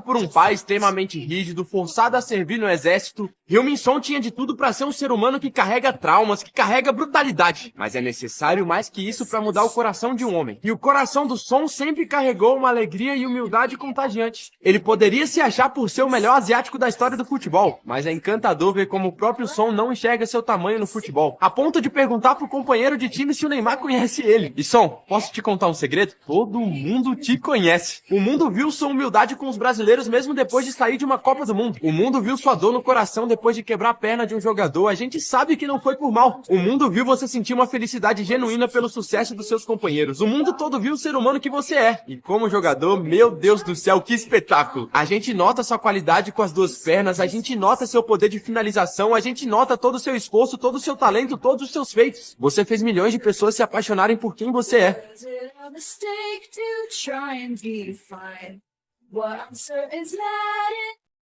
Por um pai extremamente rígido, forçado a servir no exército, Heung-min Son tinha de tudo para ser um ser humano que carrega traumas, que carrega brutalidade. Mas é necessário mais que isso para mudar o coração de um homem. E o coração do Son sempre carregou uma alegria e humildade contagiante. Ele poderia se achar por ser o melhor asiático da história do futebol, mas é encantador ver como o próprio Son não enxerga seu tamanho no futebol, a ponto de perguntar pro companheiro de time se o Neymar conhece ele. E Son, posso te contar um segredo? Todo mundo te conhece. O mundo viu sua humildade com os brasileiros mesmo depois de sair de uma Copa do Mundo. O mundo viu sua dor no coração depois de quebrar a perna de um jogador. A gente sabe que não foi por mal. O mundo viu você sentir uma felicidade genuína pelo sucesso dos seus companheiros. O mundo todo viu o ser humano que você é. E como jogador, meu Deus do céu, que espetáculo. A gente nota sua qualidade com as duas pernas, a gente nota seu poder de finalização, a gente nota todo o seu esforço, todo o seu talento, todos os seus feitos. Você fez milhões de pessoas se apaixonarem por quem você é. What I'm certain is that